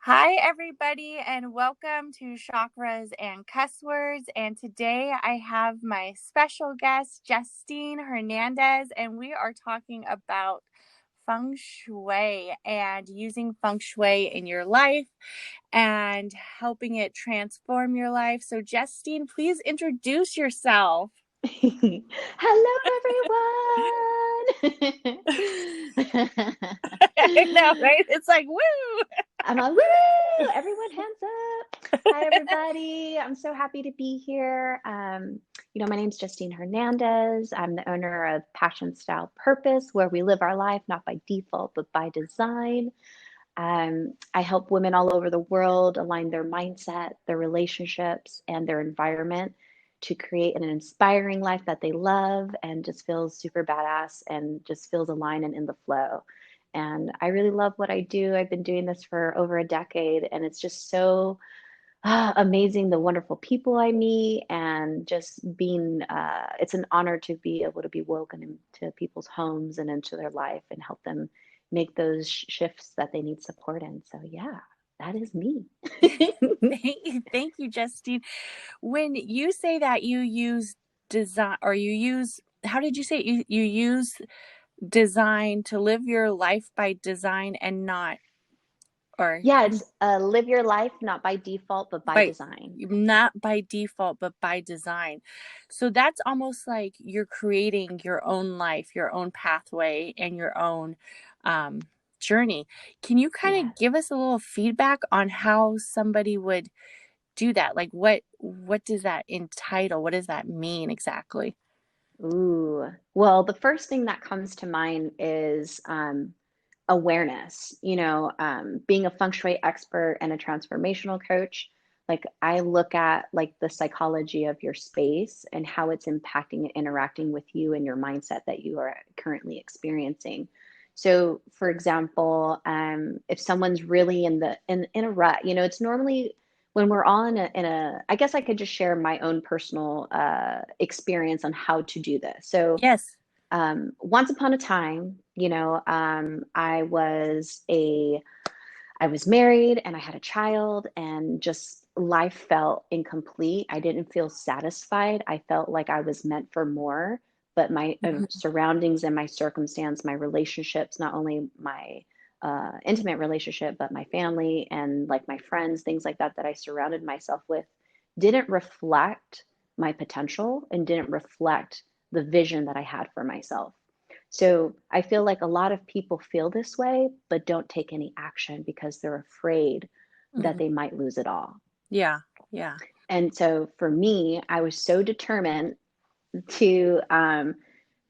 Hi, everybody, and welcome to Chakras and Cuss Words. And today I have my special guest, Justine Hernandez, and we are talking about Feng Shui and using Feng Shui in your life and helping it transform your life. So, Justine, please introduce yourself. Hello, everyone. I know, right? It's like, woo! I'm like, woo! Everyone, hands up. Hi, everybody. I'm so happy to be here. My name's Justine Hernandez. I'm the owner of Passion Style Purpose, where we live our life not by default, but by design. I help women all over the world align their mindset, their relationships, and their environment to create an inspiring life that they love and just feels super badass and just feels aligned and in the flow. And I really love what I do. I've been doing this for over a decade, and it's just so amazing the wonderful people I meet, and just it's an honor to be able to be woken into people's homes and into their life and help them make those shifts that they need support in. So, yeah, that is me. Thank you, Justine. When you say that you use design or you use, how did you say it? You use design to live your life by design and not, or Yeah, it's live your life not by default, but by by, design. not by default, but by design. So that's almost like you're creating your own life, your own pathway, and your own um, journey. Can you kind of Yes. give us a little feedback on how somebody would do that? Like what does that entitle? What does that mean exactly? Ooh. Well, the first thing that comes to mind is awareness. Being a feng shui expert and a transformational coach, like I look at like the psychology of your space and how it's impacting and interacting with you and your mindset that you are currently experiencing. So, for example, if someone's really in a rut, it's normally when we're all in a I guess I could just share my own personal experience on how to do this. So Yes. once upon a time, I was married and I had a child, and just life felt incomplete. I didn't feel satisfied. I felt like I was meant for more, but my Mhm. surroundings and my circumstance, my relationships, not only my intimate relationship, but my family and like my friends, things like that I surrounded myself with, didn't reflect my potential and didn't reflect the vision that I had for myself. So I feel like a lot of people feel this way, but don't take any action because they're afraid that Mhm. they might lose it all. Yeah. Yeah. And so for me, I was so determined to um,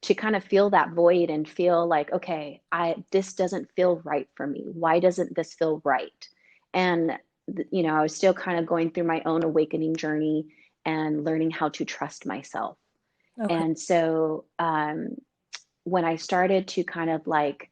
to kind of feel that void and feel like, okay, I this doesn't feel right for me. Why doesn't this feel right? And I was still kind of going through my own awakening journey and learning how to trust myself. Okay. And so when I started to kind of like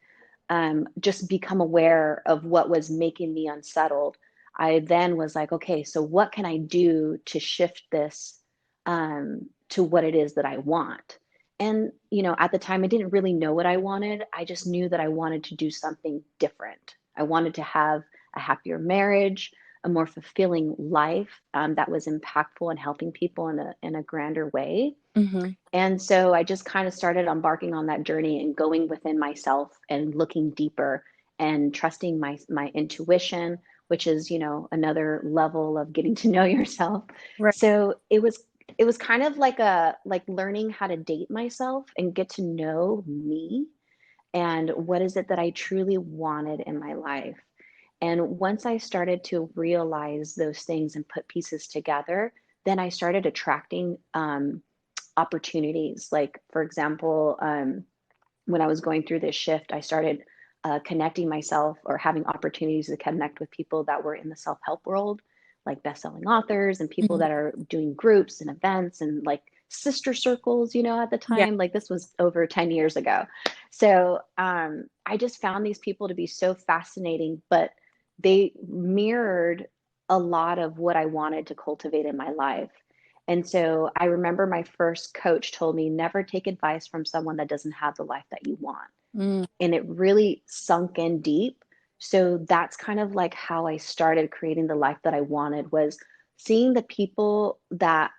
just become aware of what was making me unsettled, I then was like, okay, so what can I do to shift this to what it is that I want? And, at the time, I didn't really know what I wanted. I just knew that I wanted to do something different. I wanted to have a happier marriage, a more fulfilling life that was impactful and helping people in a grander way. Mhm. And so I just kind of started embarking on that journey and going within myself and looking deeper and trusting my intuition, which is, another level of getting to know yourself. Right. So it was kind of like learning how to date myself and get to know me and what is it that I truly wanted in my life. And once I started to realize those things and put pieces together, then I started attracting opportunities. Like, for example, when I was going through this shift, I started connecting myself or having opportunities to connect with people that were in the self help world, like best-selling authors and people Mhm. that are doing groups and events and like sister circles, at the Yeah. time. Like, this was over 10 years ago. So I just found these people to be so fascinating, but they mirrored a lot of what I wanted to cultivate in my life. And so I remember my first coach told me, never take advice from someone that doesn't have the life that you want. Mm. And it really sunk in deep So that's kind of like how I started creating the life that I wanted, was seeing the people that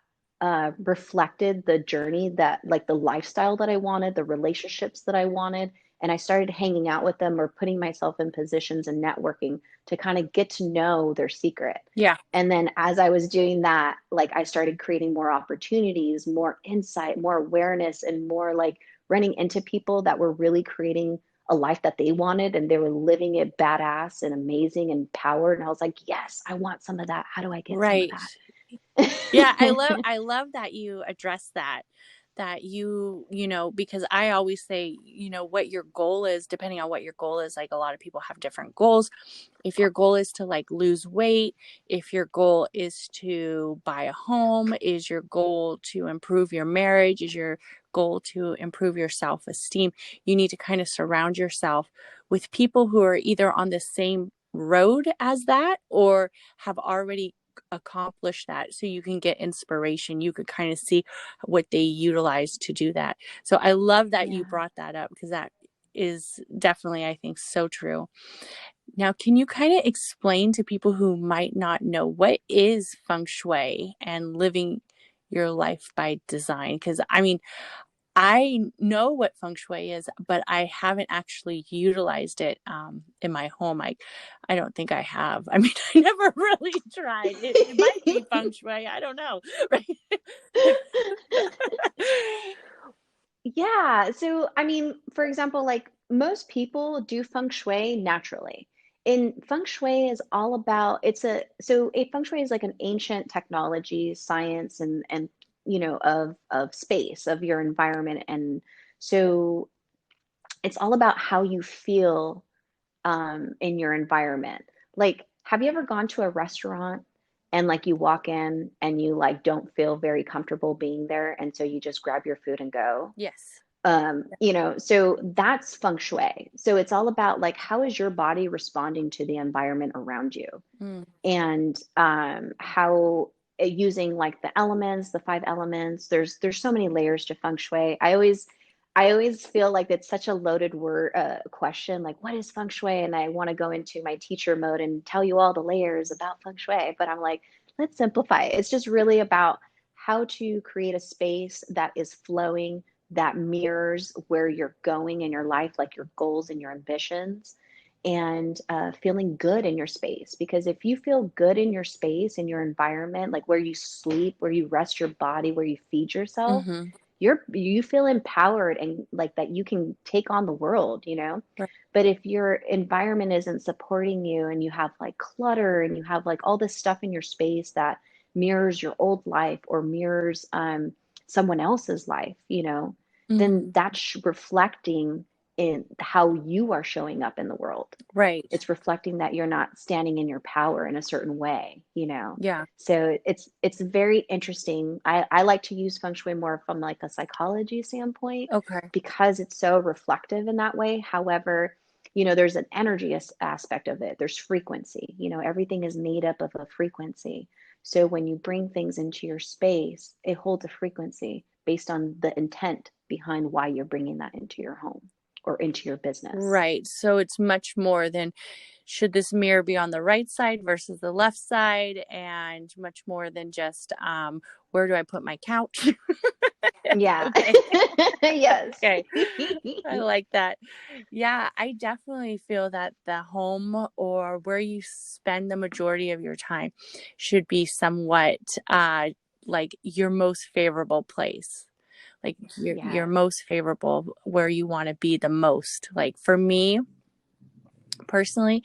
reflected the journey, that like the lifestyle that I wanted, the relationships that I wanted. And I started hanging out with them or putting myself in positions and networking to kind of get to know their secret. Yeah. And then as I was doing that, like I started creating more opportunities, more insight, more awareness, and more like running into people that were really creating a life that they wanted, and they were living it badass and amazing and powered. And I was like, yes, I want some of that. How do I get some of Right. that? Yeah, I love that you address that you know, because I always say, you know, what your goal is, depending on what your goal is, like a lot of people have different goals. If your goal is to like lose weight, if your goal is to buy a home, is your goal to improve your marriage, is your goal to improve your self-esteem, you need to kind of surround yourself with people who are either on the same road as that or have already accomplish that, so you can get inspiration. You could kind of see what they utilize to do that. So I love that you Yeah. brought that up, because that is definitely, I think, so true. Now, can you kind of explain to people who might not know, what is feng shui and living your life by design? Because I mean, I know what feng shui is, but I haven't actually utilized it in my home. I don't think I have. I mean, I never really tried. It might be feng shui. I don't know. Right? Yeah. So, I mean, for example, like most people do feng shui naturally. And feng shui is all about, a feng shui is like an ancient technology, science, and of space, of your environment. And so it's all about how you feel in your environment. Like, have you ever gone to a restaurant and like you walk in and you like don't feel very comfortable being there, and so you just grab your food and go? Yes. So that's feng shui. So it's all about like how is your body responding to the environment around you, Mm. and how using like the elements, the five elements. There's so many layers to feng shui. I always feel like it's such a loaded word question, like what is feng shui, and I want to go into my teacher mode and tell you all the layers about feng shui, but I'm like, let's simplify it. It's just really about how to create a space that is flowing, that mirrors where you're going in your life, like your goals and your ambitions, and feeling good in your space. Because if you feel good in your space, in your environment, like where you sleep, where you rest your body, where you feed yourself, Mm-hmm. you feel empowered and like that you can take on the world. Right. But if your environment isn't supporting you, and you have like clutter, and you have like all this stuff in your space that mirrors your old life or mirrors someone else's life, Mm-hmm. then that's reflecting in how you are showing up in the world. Right. It's reflecting that you're not standing in your power in a certain way. Yeah. So it's very interesting. I like to use feng shui more from like a psychology standpoint, Okay. because it's so reflective in that way. However, there's an energy aspect of it. There's frequency. Everything is made up of a frequency. So when you bring things into your space, it holds a frequency based on the intent behind why you're bringing that into your home or into your business. Right. So it's much more than, should this mirror be on the right side versus the left side, and much more than just where do I put my couch? Yeah. Okay. Yes. Okay. I like that. Yeah, I definitely feel that the home, or where you spend the majority of your time, should be somewhat like your most favorable place. Like your Yes. most favorable, where you want to be the most. Like for me personally,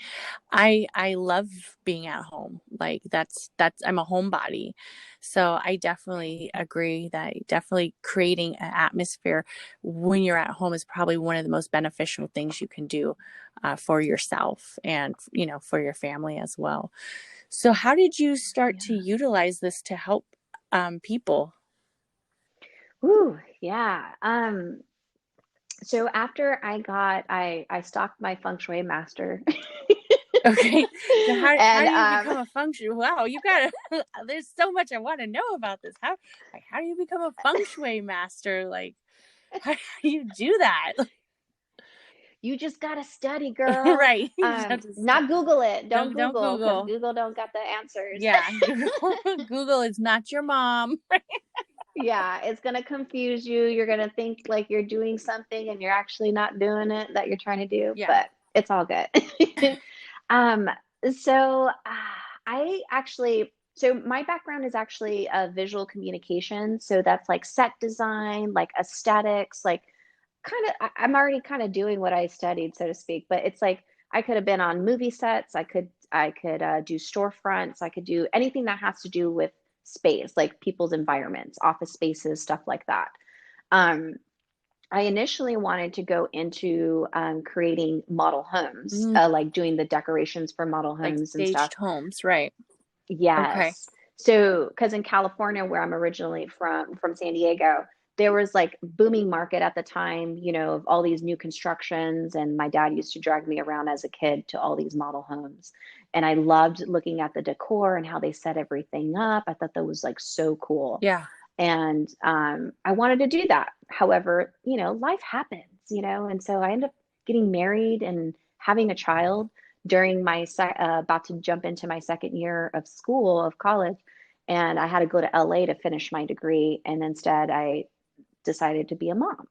I love being at home. Like that's I'm a homebody. So I definitely agree that definitely creating an atmosphere when you're at home is probably one of the most beneficial things you can do for yourself, and for your family as well. So how did you start to Yeah. utilize this to help people? Ooh, yeah. So after I stalked my feng shui master. Okay. So how And do you become a feng shui? Wow, you gotta. There's so much I want to know about this. How do you become a feng shui master? Like how do you do that? You just gotta study, girl. Right. You just have to Not Google it. Don't don't Google, because Google. Google don't got the answers. Yeah, Google is not your mom. Yeah, it's gonna confuse you. You're gonna think like you're doing something and you're actually not doing it that you're trying to do, Yeah. but it's all good. Um, so I actually, so my background is actually visual communication. So that's like set design, like aesthetics, like kind of, I'm already kind of doing what I studied, so to speak, but it's like I could have been on movie sets. I could do storefronts. I could do anything that has to do with space, like people's environments, office spaces, stuff like that. Um, I initially wanted to go into creating model homes, Mhm. like doing the decorations for model Like homes and stuff. staged homes, right? Okay. Yes. So, because in California, where I'm originally from San Diego, there was like booming market at the time, of all these new constructions. And my dad used to drag me around as a kid to all these model homes. And I loved looking at the decor and how they set everything up. I thought that was like so cool. Yeah. And I wanted to do that. However, life happens, and so I ended up getting married and having a child during my about to jump into my second year of school of college, and I had to go to LA to finish my degree, and instead I decided to be a mom.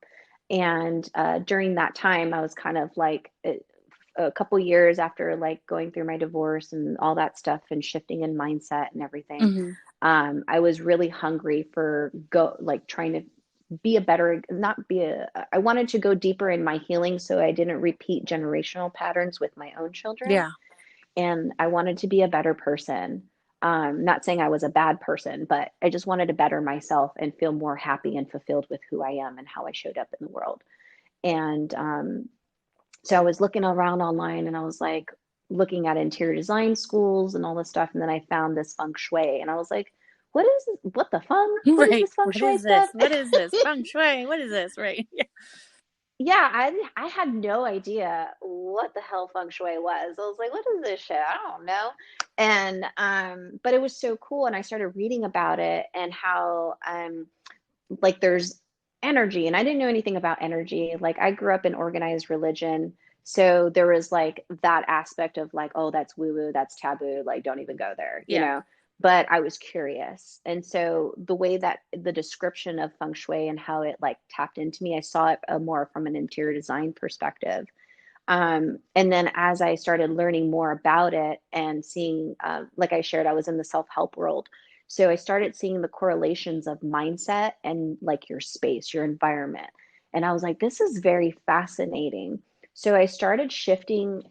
And during that time, I was kind of like a couple years after like going through my divorce and all that stuff and shifting in mindset and everything. Hmm. I was really hungry for like trying to be a better, not be a, I wanted to go deeper in my healing so I didn't repeat generational patterns with my own children. Yeah. And I wanted to be a better person. Not saying I was a bad person, but I just wanted to better myself and feel more happy and fulfilled with who I am and how I showed up in the world. And so I was looking around online and I was like looking at interior design schools and all this stuff. And then I found this feng shui and I was like, what the feng? What is Right. this feng What shui is this? stuff? What is this? Feng Shui. What is this? Right. Yeah. Yeah, I had no idea what the hell feng shui was. I was like, what is this shit? I don't know. And but it was so cool. And I started reading about it and how like there's energy. And I didn't know anything about energy. Like I grew up in organized religion. So there was like that aspect of like, oh, that's woo-woo, that's taboo, like don't even go there, Yeah. But I was curious. And so the way that the description of feng shui and how it like tapped into me, I saw it more from an interior design perspective. And then as I started learning more about it and seeing, like I shared, I was in the self-help world. So I started seeing the correlations of mindset and like your space, your environment. And I was like, this is very fascinating. So I started shifting.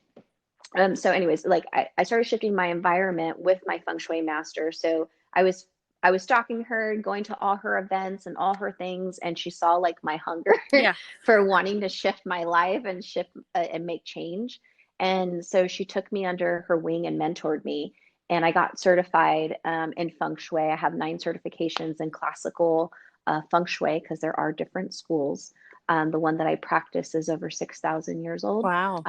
So anyways, like I started shifting my environment with my feng shui master. So I was stalking her, going to all her events and all her things, and she saw like my hunger Yeah. for wanting to shift my life and shift and make change. And so she took me under her wing and mentored me. And I got certified in feng shui. I have 9 certifications in classical feng shui because there are different schools. The one that I practice is over 6,000 years old. Wow.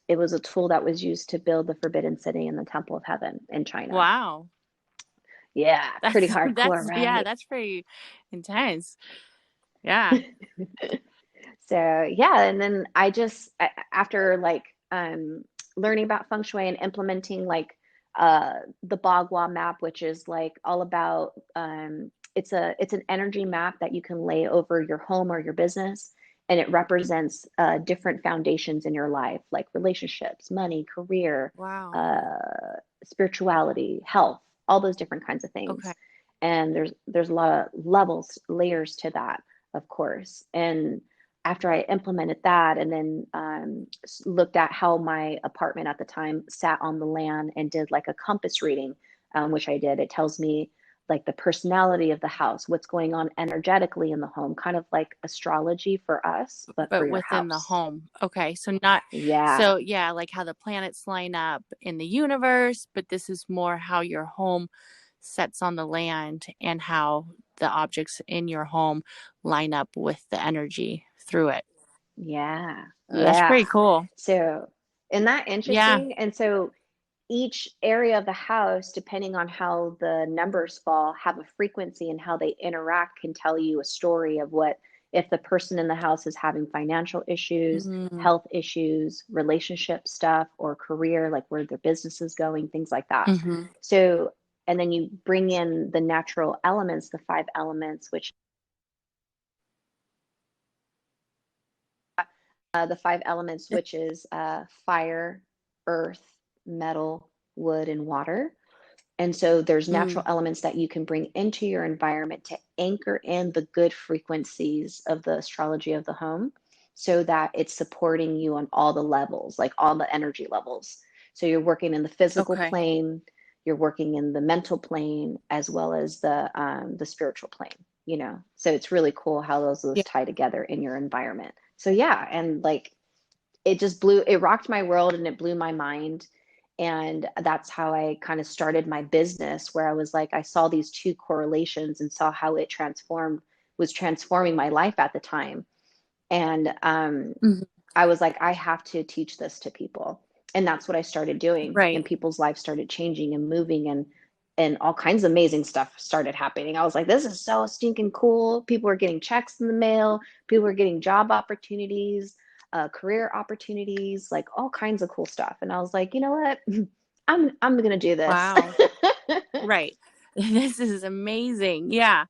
It was a tool that was used to build the Forbidden City and the Temple of Heaven in China. Wow. Yeah, pretty hardcore, Yeah, right? that's pretty intense. Yeah. So yeah, and then I just after like learning about feng shui and implementing like the Bagua map, which is like all about it's an energy map that you can lay over your home or your business, and it represents different foundations in your life, like relationships, money, career, Wow. uh, spirituality, health, all those different kinds of Okay. things. And there's a lot of levels, layers to that, of course. And after I implemented that and then looked at how my apartment at the time sat on the land and did like a compass reading, which I did, it tells me like the personality of the house, what's going on energetically in the home, kind of like astrology for us, but for But your within the house. home. Okay. So not Yeah. so yeah, like how the planets line up in the universe, but this is more how your home sets on the land and how the objects in your home line up with the energy through it. Yeah. That's Yeah. pretty cool. So, isn't that Yeah. interesting? And so each area of the house, depending on how the numbers fall, have a frequency and how they interact can tell you a story of what if the person in the house is having financial issues, Mm-hmm. health issues, relationship stuff, or career, like where their business is going, things like that. Mm-hmm. So, and then you bring in the natural elements, the five elements, which the five elements, which is fire, earth, metal, wood, and water. And so there's natural Mm. elements that you can bring into your environment to anchor in the good frequencies of the astrology of the home so that it's supporting you on all the levels, like all the energy levels. So you're working in the physical Okay. plane, you're working in the mental plane, as well as the spiritual plane, you know. So it's really cool how those Yeah. tie together in your environment. So yeah, and like it rocked my world and it blew my mind. And that's how I kind of started my business, where I was like, I saw these two correlations and saw how it was transforming my life at the time. And Mm-hmm. I was like, I have to teach this to people. And that's what I started doing. Right. And people's lives started changing and moving, and all kinds of amazing stuff started happening. I was like, this is so stinking cool. People were getting checks in the mail, people were getting job opportunities, career opportunities, like all kinds of cool stuff. And I was like, you know what? I'm gonna do this. Wow. Right. This is amazing. Yeah.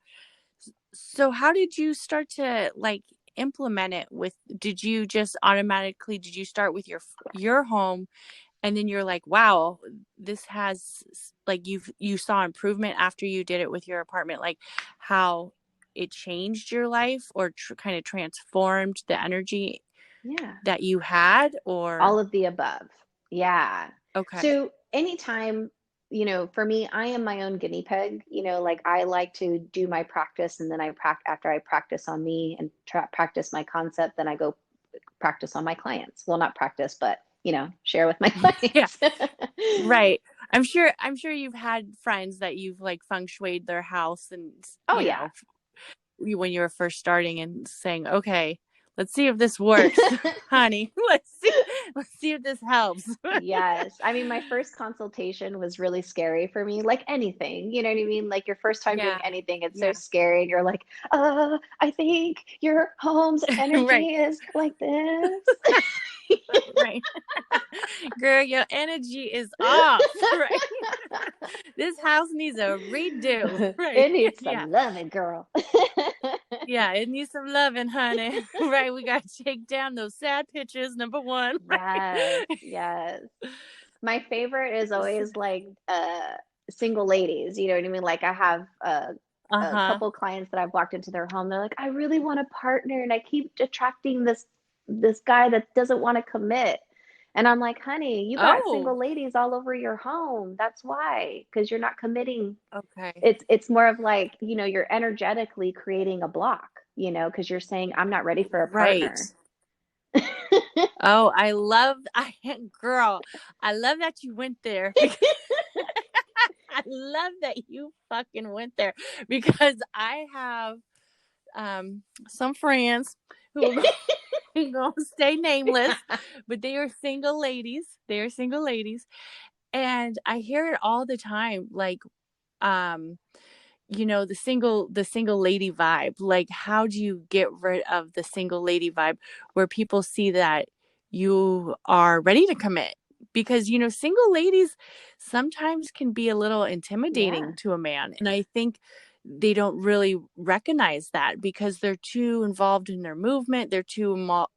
So how did you start to like implement it did you just automatically, did you start with your home and then you're like, wow, this has like you saw improvement after you did it with your apartment, like how it changed your life or kind of transformed the energy Yeah. that you had or All of the above. Yeah. okay. So anytime, you know, for me, I am my own guinea pig. You know, like I like to do my practice, and then after I practice on me and practice my concept, then I go practice on my clients. Well, not practice, but you know, share with my Yeah, clients. right. I'm sure you've had friends that you've like feng shuied their house and Oh yeah. when you were first starting and saying, okay, let's see if this works, honey. Let's see if this helps. Yes. I mean, my first consultation was really scary for me, like anything, you know what I mean? Like your first time doing Yeah. anything, it's so Yeah. scary. And you're like, I think your home's Right. energy is like this. Right. Girl, your energy is off. Right. This house needs a redo. Right. It needs Yeah. some loving, girl. Yeah, it needs some loving, honey. Right. We got to take down those sad pictures, number one. Yes, Right. yes. My favorite is always like single ladies, you know what I mean? Like I have a Uh-huh. couple clients that I've walked into their home. They're like, I really want a partner, and I keep attracting this guy that doesn't want to commit. And I'm like, honey, you got Oh, single ladies all over your home. That's why, because you're not committing. okay. It's more of like, you know, you're energetically creating a block, you know, because you're saying, I'm not ready for a Right. partner. Oh, girl, I love that you went there because I love that you fucking went there because I have some friends who are going to stay nameless, but they are single ladies. They are single ladies. And I hear it all the time. Like, um, the single lady vibe. Like, how do you get rid of the single lady vibe where people see that you are ready to commit? Because, single ladies sometimes can be a little intimidating Yeah. to a man. And I think they don't really recognize that because they're too involved in their movement, they're too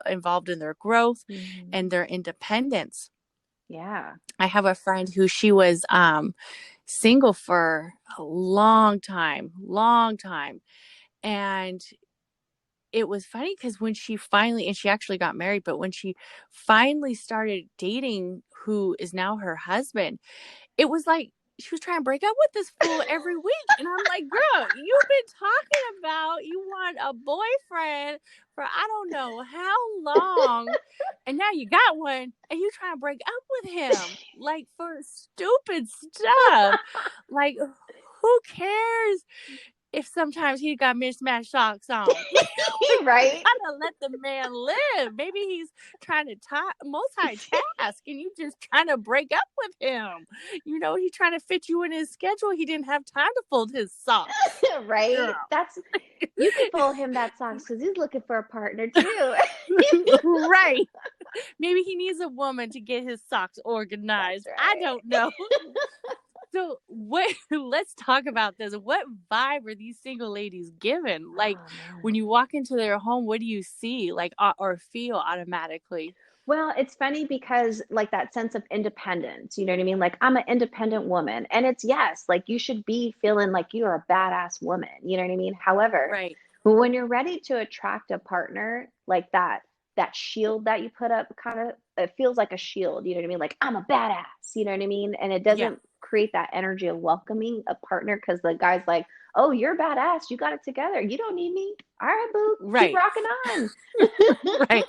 involved in their growth Mhm. and their independence. Yeah. I have a friend who she was single for a long time. And it was funny because when she finally, and she actually got married, but when she finally started dating who is now her husband, it was like she was trying to break up with this fool every week. And I'm like, girl, you've been talking about you want a boyfriend for I don't know how long. And now you got one and you trying to break up with him like for stupid stuff. Like, who cares? if sometimes he got mismatched socks on. You Right? gotta let the man live. Maybe he's trying to multitask and you just trying to break up with him. He's trying to fit you in his schedule. He didn't have time to fold his socks. Right? Girl. You could pull him that socks because he's looking for a partner too. Right. Maybe he needs a woman to get his socks organized. That's I right. don't know. So let's talk about this. What vibe are these single ladies given? Like Oh man. when you walk into their home, what do you see like or feel automatically? Well, it's funny because like that sense of independence, you know what I mean? Like I'm an independent woman. And it's yes, like you should be feeling like you are a badass woman. You know what I mean? However, Right. when you're ready to attract a partner, like that shield that you put up kind of it feels like a shield, you know what I mean? Like I'm a badass, you know what I mean? And it Yeah. doesn't create that energy of welcoming a partner because the guy's like, oh, you're badass, you got it together. You don't need me. All right, boo, keep Right. rocking on. Right.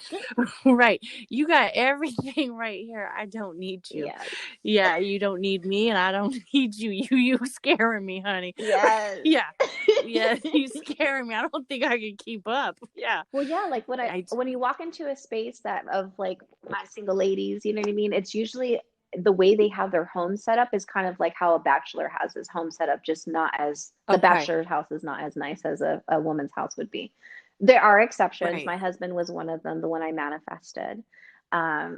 Right. You got everything right here. I don't need you. Yes. Yeah, you don't need me and I don't need you. You scaring me, honey. Yes. Yeah. Yeah, you scaring me. I don't think I can keep up. Yeah. Well, yeah, like I when you walk into a space that of like my single ladies, you know what I mean? It's usually the way they have their home set up is kind of like how a bachelor has his home set up, just not as the Okay. bachelor's house is not as nice as a woman's house would be. There are exceptions. Right. My husband was one of them, the one I manifested. I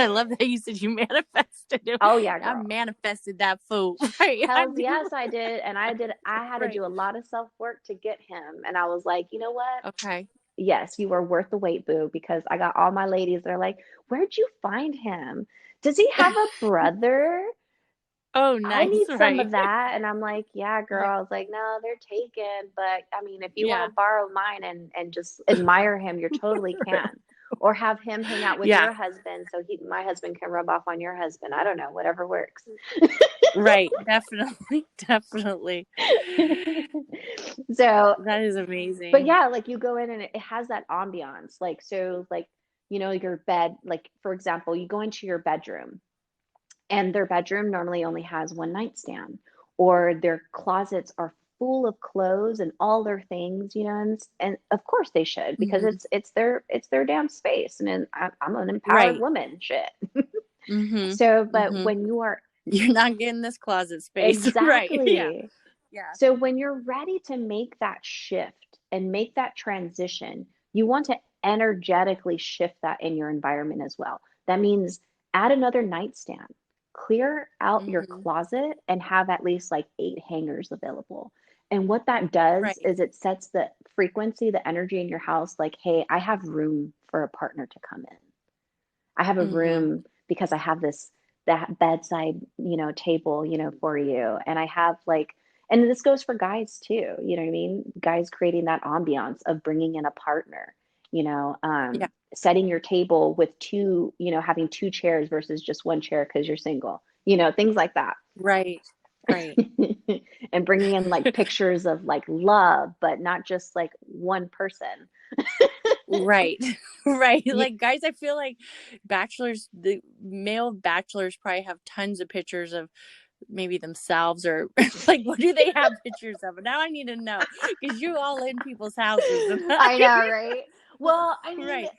love that you said you manifested it. Oh yeah, I girl. manifested that food. Right. I Hells knew. yes, I did. And I had to Right. do a lot of self work to get him. And I was like, you know what? Okay. Yes, you are worth the wait, boo, because I got all my ladies that are like, where'd you find him? Does he have a brother? Oh, I nice. need some Right. of that. And I'm like, yeah, Yeah. girl. I was like, no, they're taken. But I mean, if you want Yeah. to borrow mine and just admire him, you totally can. Or have him hang out with Yeah. your husband so my husband can rub off on your husband. I don't know, whatever works. Right. Definitely. Definitely. So, That is but amazing. yeah, like you go in and it has that ambiance. Like, so, like, your bed, like, for example, you go into your bedroom and their bedroom normally only has one nightstand, or their closets are full of clothes and all their things, and of course they should because Mm-hmm. it's their damn space. And then I'm an empowered Right. woman, shit. Mm-hmm. So, but Mm-hmm. when you are You're not getting this closet space. Right. Yeah. exactly. Yeah. So when you're ready to make that shift and make that transition, you want to energetically shift that in your environment as well. That means add another nightstand, clear out your Mm-hmm. closet, and have at least like 8 hangers available. And what that does Right. is it sets the frequency, the energy in your house like, hey, I have room for a partner to come in. I have a Mm-hmm. room because I have that bedside, table, for you. And I have like, and this goes for guys too, you know what I mean? Guys creating that ambiance of bringing in a partner, Yeah. setting your table with two, having two chairs versus just one chair because you're single, things like that. Right. Right. And bringing in like pictures of like love, but not just like one person. Right. Right. You, Like guys, I feel like the male bachelors probably have tons of pictures of maybe themselves or like what do they have pictures of? Now I need to know because you all in people's houses and I know, right? Well, I mean, right.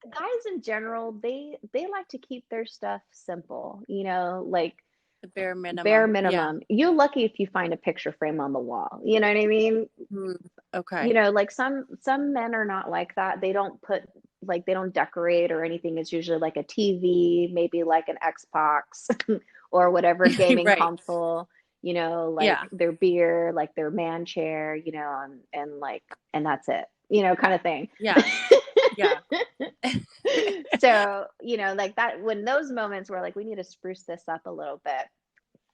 guys in general, they like to keep their stuff simple, like The bare bare minimum. Yeah. minimum. You're lucky if you find a picture frame on the wall. You know what I mean? Mm, okay. Like some men are not like that. They don't put like they don't decorate or anything. It's usually like a TV, maybe like an Xbox or whatever gaming Right. console, like Yeah. their beer, like their man chair, and like and that's it, kind of thing. Yeah. Yeah. So, like that when those moments where like we need to spruce this up a little bit.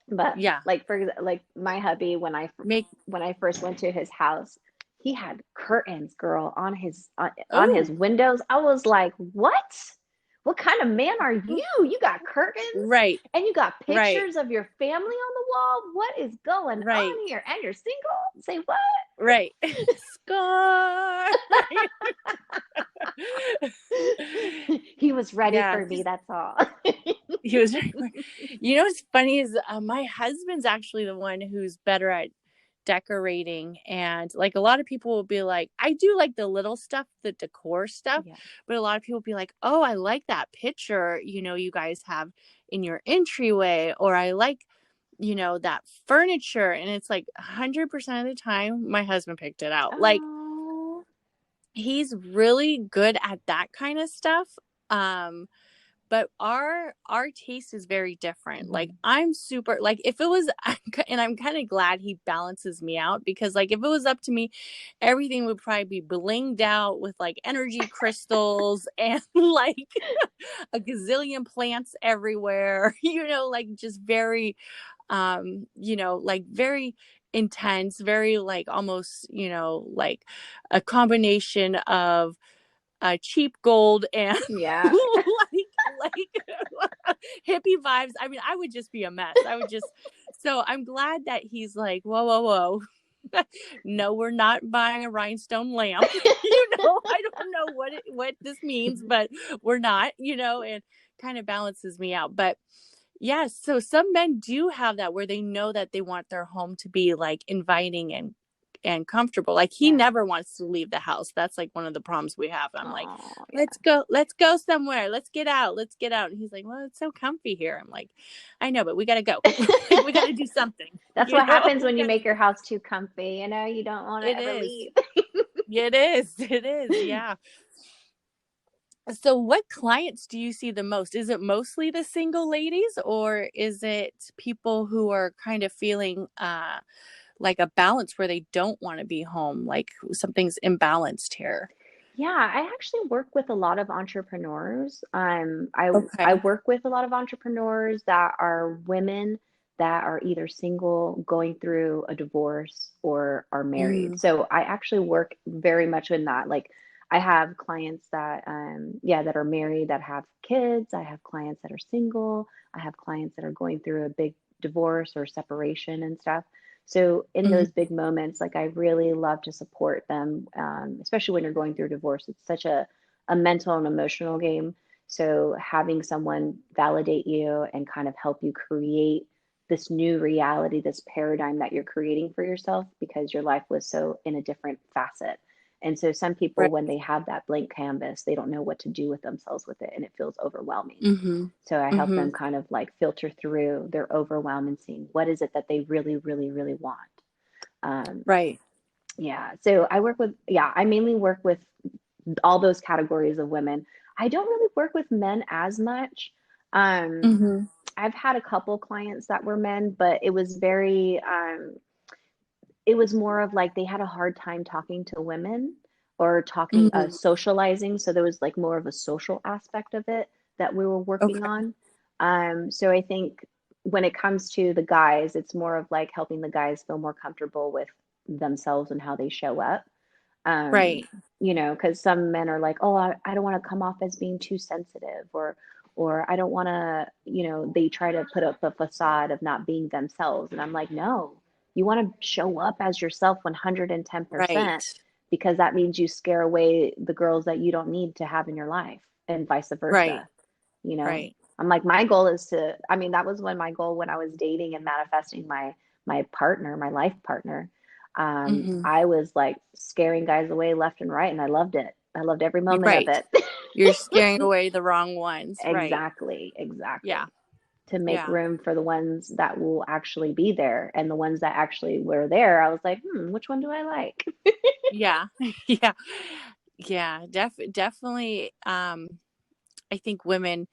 But Yeah. like for like my hubby Make when I first went to his house, he had curtains, girl, on his oh windows. I was like, "What? What kind of man are you? You got curtains right. and you got Right. pictures of your family on the wall. What is going Right. on here? And you're single? Say what?" Right. Score. He was ready Yeah. for me, that's all. He was. What's funny is my husband's actually the one who's better at decorating, and like a lot of people will be like, I do like the little stuff, the decor stuff, Yeah. but a lot of people will be like, oh, I like that picture, you guys have in your entryway, or I like, that furniture. And it's like 100% of the time my husband picked it out. Like, Oh. he's really good at that kind of stuff. But our taste is very different. Like, Mhm. I'm super, like, if it was, and I'm kind of glad he balances me out, because like if it was up to me, everything would probably be blinged out with like energy crystals and like a gazillion plants everywhere, like just very like very intense, very like almost, like a combination of cheap gold and Yeah. like hippie vibes. I mean, I would just be a mess. So I'm glad that he's like, whoa, whoa, whoa. No, we're not buying a rhinestone lamp. I don't know what this means, but we're not, and kind of balances me out. But yes, so some men do have that, where they know that they want their home to be like inviting and comfortable. Like, he Yeah. never wants to leave the house. That's like one of the problems we have. I'm like, Oh, yeah. let's go somewhere. Let's get out. And he's like, well, it's so comfy here. I'm like, I know, but we got to go. Like, we got to do something, That's what happens we when you got to make your house too comfy. You don't want to It ever is. leave. It is. It is. Yeah. So what clients do you see the most? Is it mostly the single ladies, or is it people who are kind of feeling like a balance where they don't want to be home, like something's imbalanced here? Yeah, I actually work with a lot of entrepreneurs. I Okay. work with a lot of entrepreneurs that are women that are either single, going through a divorce, or are married. Mm, So I actually work very much in that. Like, I have clients that yeah, that are married, that have kids. I have clients that are single. I have clients that are going through a big divorce or separation and stuff. So in those mm, big moments, like, I really love to support them, especially when you're going through a divorce. It's such a mental and emotional game. So having someone validate you and kind of help you create this new reality, this paradigm that you're creating for yourself, because your life was so in a different facet. And so some people, right. when they have that blank canvas, they don't know what to do with themselves with it, and it feels overwhelming. Mm-hmm. So I help Mm-hmm. them kind of like filter through their overwhelm and seeing what is it that they really, really, really want. Um, Right. yeah. So I mainly work with all those categories of women. I don't really work with men as much. Um, Mm-hmm. I've had a couple clients that were men, but it was more of like they had a hard time talking to women, or talking, Mm-hmm. socializing. So there was like more of a social aspect of it that we were working Okay. on. So I think when it comes to the guys, it's more of like helping the guys feel more comfortable with themselves and how they show up. Um, Right. because some men are like, oh, I don't want to come off as being too sensitive, or I don't want to, they try to put up a facade of not being themselves. And I'm like, no, you want to show up as yourself 110%, Right. because that means you scare away the girls that you don't need to have in your life, and vice Right. versa. You know, Right. I'm like, my goal is to, I mean, that was when my goal, when I was dating and manifesting my partner, my life partner. Mm-hmm. I was like scaring guys away left and right, and I loved it. I loved every moment of Right. it. You're scaring away the wrong ones. Right. Exactly, Yeah. exactly. To make Yeah. room for the ones that will actually be there, and the ones that actually were there, I was like, which one do I like? Yeah. Yeah. Yeah. Definitely. I think women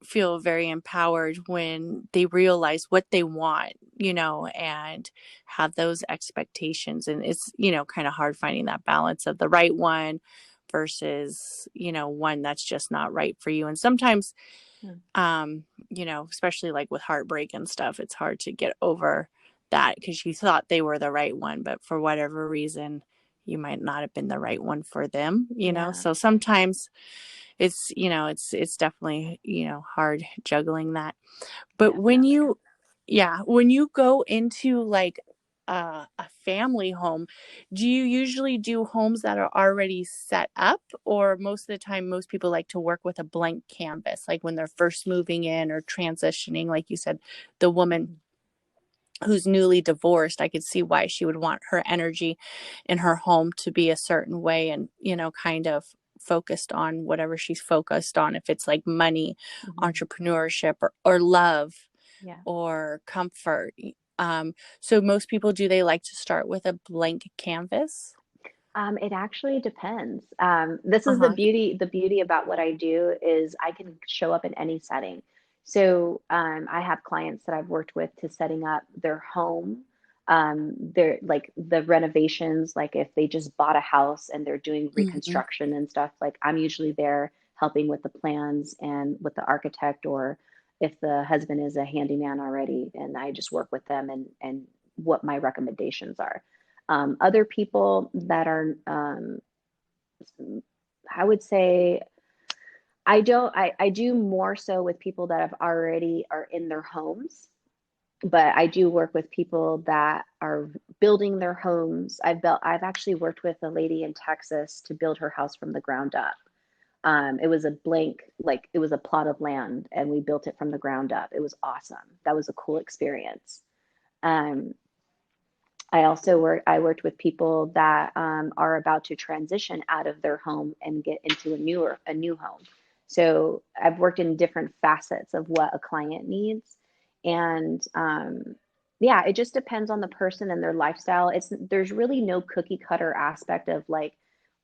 feel very empowered when they realize what they want, and have those expectations. And it's, kind of hard finding that balance of the right one versus, one that's just not right for you. And sometimes, especially like with heartbreak and stuff, it's hard to get over that, because you thought they were the right one, but for whatever reason, you might not have been the right one for them. Yeah, So sometimes it's definitely, hard juggling that. But definitely. when you go into like a family home, do you usually do homes that are already set up, or most of the time most people like to work with a blank canvas, like when they're first moving in or transitioning, like you said, the woman Mhm. who's newly divorced, I could see why she would want her energy in her home to be a certain way and, kind of focused on whatever she's focused on, if it's like money, Mhm. entrepreneurship, or love Yeah. or comfort. So most people, do they like to start with a blank canvas? It actually depends. This is Uh-huh. the beauty about what I do is I can show up in any setting. So I have clients that I've worked with to setting up their home. They're like the renovations, like if they just bought a house and they're doing Mm-hmm. reconstruction and stuff, like I'm usually there helping with the plans and with the architect, or if the husband is a handyman already, and I just work with them and what my recommendations are. Other people that are, I would say, I do more so with people that have already are in their homes, but I do work with people that are building their homes. I've actually worked with a lady in Texas to build her house from the ground up. It was a blank, like it was a plot of land, and we built it from the ground up. It was awesome. That was a cool experience. Um, I worked with people that are about to transition out of their home and get into a new home. So I've worked in different facets of what a client needs, and yeah, it just depends on the person and their lifestyle. There's really no cookie cutter aspect of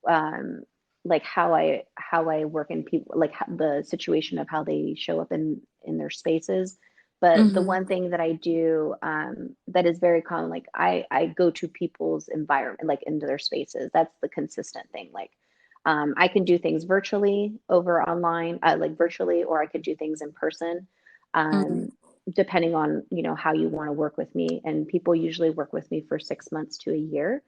um, like how I work in people, like the situation of how they show up in their spaces. But the Mm-hmm. one thing that I do that is very common, like I go to people's environment, like into their spaces. That's the consistent thing. Like I can do things virtually over online, like virtually, or I could do things in person, Mm-hmm. um, depending on how you want to work with me. And people usually work with me for 6 months to a year,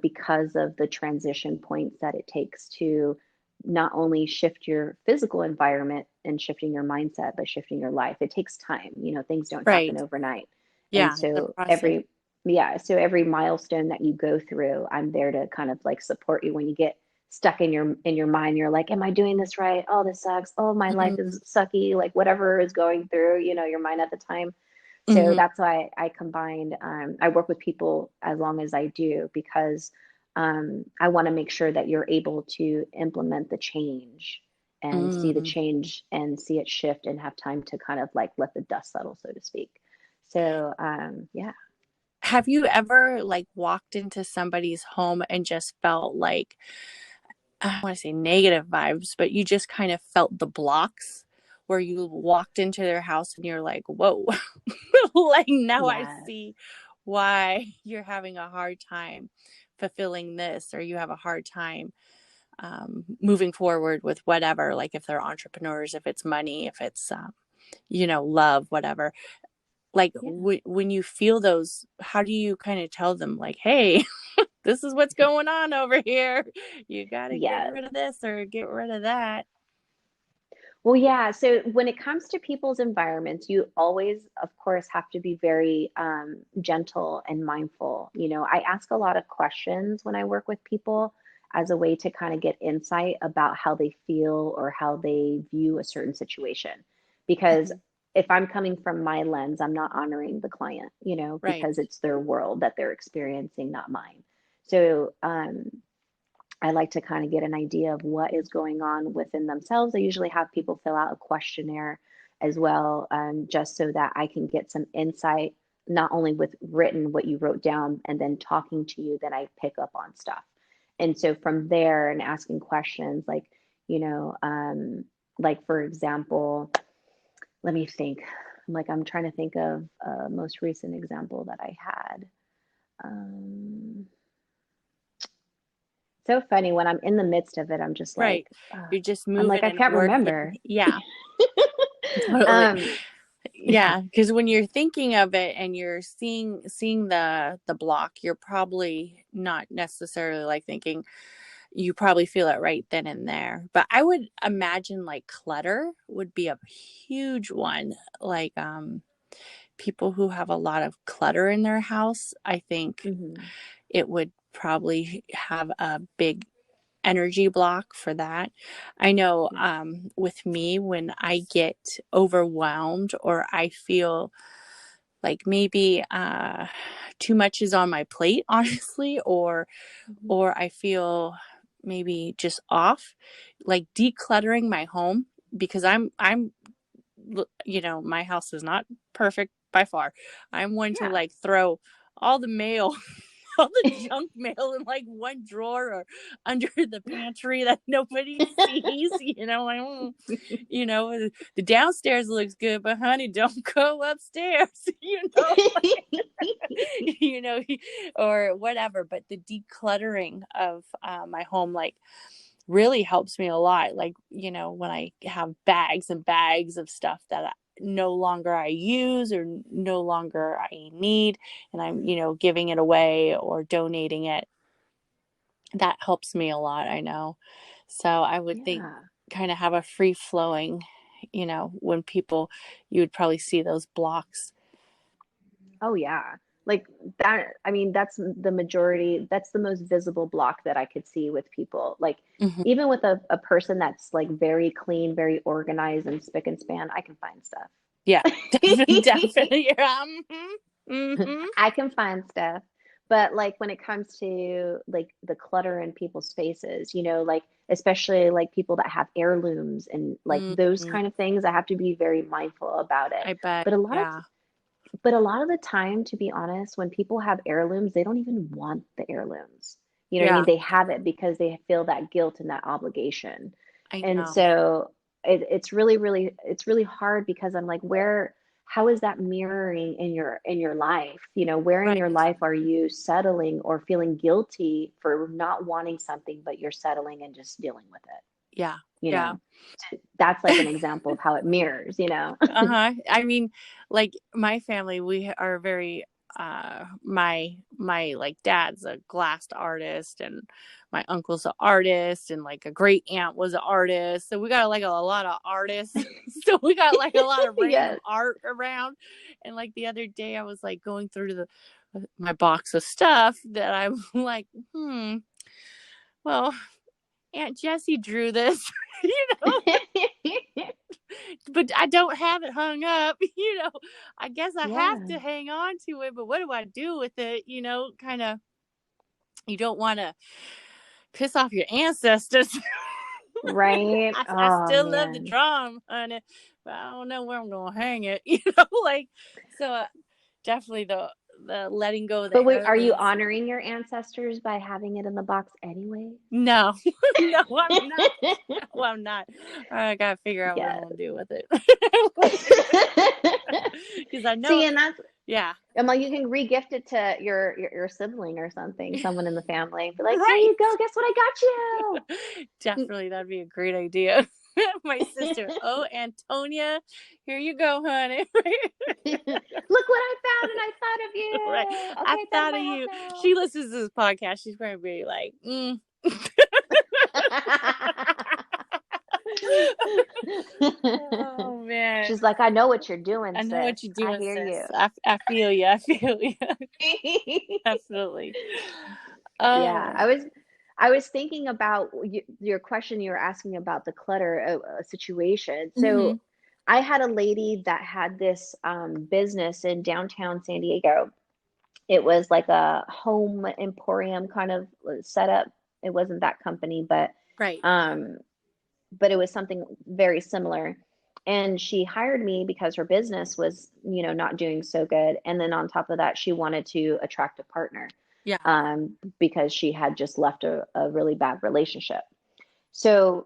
because of the transition points that it takes to not only shift your physical environment and shifting your mindset, but shifting your life. It takes time. Things don't happen Right. overnight. And Yeah, the so process. so every milestone that you go through, I'm there to kind of like support you when you get stuck in your mind. You're like, am I doing this right? Oh, this sucks. Oh, my life Mm-hmm. is sucky. Like whatever is going through, your mind at the time. So Mm-hmm. that's why I combined, I work with people as long as I do, because I want to make sure that you're able to implement the change and see the Mm-hmm. change and see it shift and have time to kind of like let the dust settle, so to speak. So, yeah. Have you ever like walked into somebody's home and just felt like, I don't want to say negative vibes, but you just kind of felt the blocks where you walked into their house and you're like, whoa, like now I Yes. see why you're having a hard time fulfilling this, or you have a hard time moving forward with whatever, like if they're entrepreneurs, if it's money, if it's, love, whatever. Like Yeah. when you feel those, how do you kind of tell them like, hey, this is what's going on over here, you got to get Yes. rid of this or get rid of that? Well, yeah. So when it comes to people's environments, you always, of course, have to be very gentle and mindful. I ask a lot of questions when I work with people as a way to kind of get insight about how they feel or how they view a certain situation. Because Mm-hmm. if I'm coming from my lens, I'm not honoring the client, Right. because it's their world that they're experiencing, not mine. So, I like to kind of get an idea of what is going on within themselves. I usually have people fill out a questionnaire as well, just so that I can get some insight, not only with written what you wrote down and then talking to you, then I pick up on stuff. And so from there and asking questions you know, um, like for example, let me think. I'm trying to think of a most recent example that I had. Um, So funny when I'm in the midst of it, I'm just Right. like, You're just I'm like, moving I and can't remember. working. Yeah, totally. Um, yeah, Yeah, because when you're thinking of it and you're seeing the block, you're probably not necessarily like thinking, you probably feel it right then and there. But I would imagine like clutter would be a huge one. Like people who have a lot of clutter in their house, I think hmm it would probably have a big energy block for that. I know yeah, with me, when I get overwhelmed or I feel like maybe too much is on my plate, honestly, Mhm. or I feel maybe just off, like decluttering my home, because I'm my house is not perfect by far. I'm one to Yeah. like throw all the mail, all the junk mail in like one drawer or under the pantry that nobody sees, like, the downstairs looks good, but honey, don't go upstairs, you know, or whatever. But the decluttering of my home, like, really helps me a lot. Like, when I have bags and bags of stuff that no longer I use or no longer I need, and I'm, giving it away or donating it, that helps me a lot, I know. So I would think Yeah. kind of have a free flowing, when people, you would probably see those blocks. Oh yeah. Like that, I mean, that's the majority, that's the most visible block that I could see with people. Like Hmm. even with a person that's like very clean, very organized and spick and span, I can find stuff. Yeah, definitely, definitely. Yeah. Mm-hmm. I can find stuff. But like when it comes to like the clutter in people's spaces, like especially like people that have heirlooms and like those Mm-hmm. kind of things, I have to be very mindful about it. I bet. But a lot of Yeah. But a lot of the time, to be honest, when people have heirlooms, they don't even want the heirlooms. You know what I mean? Yeah. They have it because they feel that guilt and that obligation. I And know. so it's really hard because I'm like, how is that mirroring in your life? Where in Right. your life are you settling or feeling guilty for not wanting something, but you're settling and just dealing with it, Yeah. you Yeah. know? That's like an example of how it mirrors. Uh-huh. I mean, like, my family, we are very my like dad's a glass artist, and my uncle's an artist, and like a great aunt was an artist. So we got like a lot of artists. So we got like a lot of random Yes. art around. And like the other day I was like going through my box of stuff that I'm like, well, Aunt Jessie drew this, you know, but I don't have it hung up, I guess I have Yeah. to hang on to it, but what do I do with it? Kind of, you don't want to piss off your ancestors. Right. I Oh still love the man. drum on it, but I don't know where I'm going to hang it, like, so definitely the letting go of But the wait, are you heirlooms. honoring your ancestors by having it in the box anyway? No, no, I'm not. No, I'm not. I gotta figure out what I'm Yeah. gonna do with it. Because I know, See, and that's yeah, I'm like you can regift it to your sibling or something, someone in the family. Be like, here right. you go. Guess what I got you? Definitely, that'd be a great idea. My sister, oh, Antonia, here you go, honey. Look what I found, and I thought of Right. you. I Okay, it's out of thought of my you. house She listens to this podcast. She's going to be like, now. oh, man. She's like, I know what you're doing, I know sis. what you're I doing, hear sis. you. I feel you. I feel you. Definitely. Yeah, Oh. I was thinking about your question you were asking about the clutter situation. Hmm. So I had a lady that had this business in downtown San Diego. It was like a home emporium kind of setup. It wasn't that company, Right. um, but it was something very similar. And she hired me because her business was, not doing so good. And then on top of that, she wanted to attract a partner Yeah. because she had just left a really bad relationship. So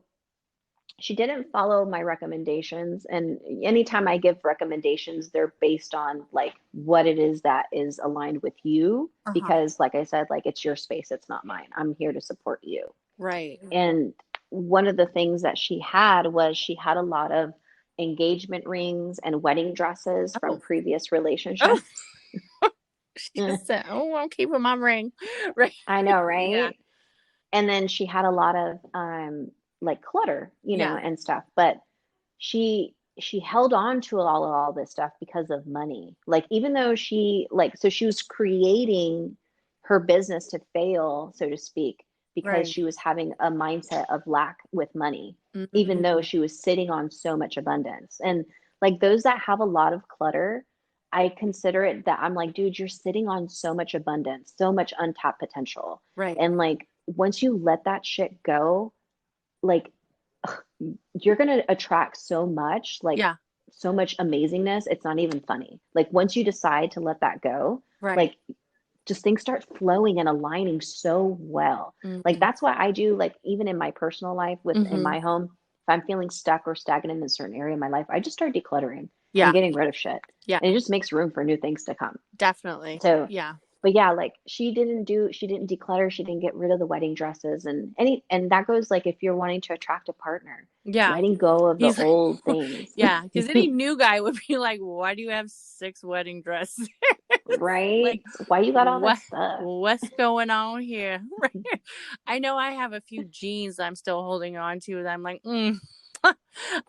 she didn't follow my recommendations. And anytime I give recommendations, they're based on like what it is that is aligned with you. Uh-huh. Because, like I said, like it's your space, it's not mine. I'm here to support you. Right. And one of the things that she had a lot of engagement rings and wedding dresses from Oh. previous Oh. relationships. She just said, oh, I'm keeping my ring. Right. I know, Yeah. right? And then she had a lot of like clutter, Yeah. and stuff. But she held on to all this stuff because of money. Like even though she was creating her business to fail, so to speak, because Right. she was having a mindset of lack with money, even though Mm-hmm. she was sitting on so much abundance. And like those that have a lot of clutter, I consider it that I'm like, dude, you're sitting on so much abundance, so much untapped potential. Right. And like, once you let that shit go, like, you're going to attract so much, like, Yeah. so much amazingness. It's not even funny. Like, once you decide to let that go, Right. like, just things start flowing and aligning so well. Like, Mm-hmm. that's why I do, like, even in my personal life, within Mm-hmm. my home, if I'm feeling stuck or stagnant in a certain area of my life, I just start decluttering and Yeah. getting rid of shit. Yeah. And it just makes room for new things to come. Definitely. So, Yeah. but yeah, like she didn't declutter, she didn't get rid of the wedding dresses and that goes like if you're wanting to attract a partner, Yeah. letting go of the He's old things. yeah, because any new guy would be like, "Why do you have 6 wedding dresses?" Right? Like, Why you got all what this stuff? what's going on here? Right. I know I have a few jeans I'm still holding on to that I'm like,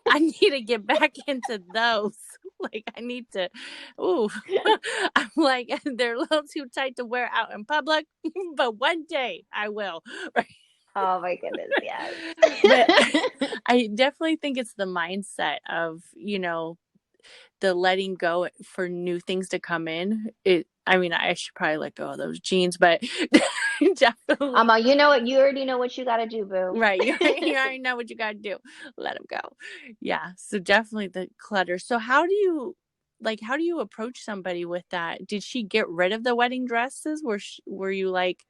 I need to get back into those. Like I need to, ooh, I'm like they're a little too tight to wear out in public, but one day I will. Right. Oh my goodness, yes. But I definitely think it's the mindset of, the letting go for new things to come in. I mean, I should probably let go of those jeans, but definitely. You know what? You already know what you got to do, boo. Right. You already know what you got to do. Let them go. Yeah. So definitely the clutter. So how do you approach somebody with that? Did she get rid of the wedding dresses? Were you like,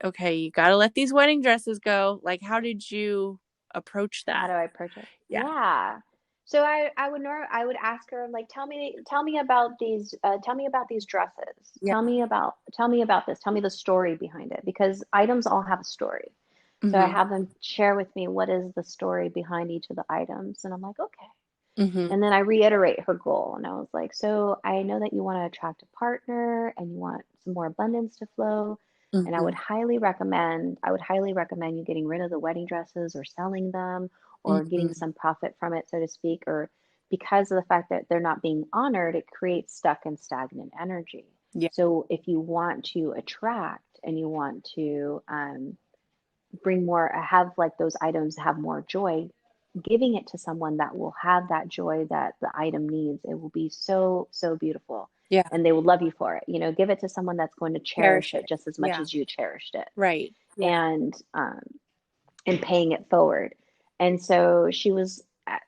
okay, you got to let these wedding dresses go. Like, how did you approach How that? do I approach it? Yeah. Yeah. So I would ask her like tell me about these dresses. Yeah. Tell me about this. Tell me the story behind it because items all have a story. So I Mm-hmm. have them share with me what is the story behind each of the items and I'm like, "Okay." Mm-hmm. And then I reiterate her goal and I was like, "So I know that you want to attract a partner and you want some more abundance to flow, and Mm-hmm. I would highly recommend you getting rid of the wedding dresses or selling them or getting Mm-hmm. some profit from it, so to speak, or because of the fact that they're not being honored, it creates stuck and stagnant energy. Yeah. So if you want to attract and you want to bring more, have like those items have more joy, giving it to someone that will have that joy that the item needs, it will be so, so beautiful. Yeah. And they will love you for it. Give it to someone that's going to Cherish cherish it it. just as much Yeah. as you cherished it. Right. Yeah. And paying it forward. And so she was, I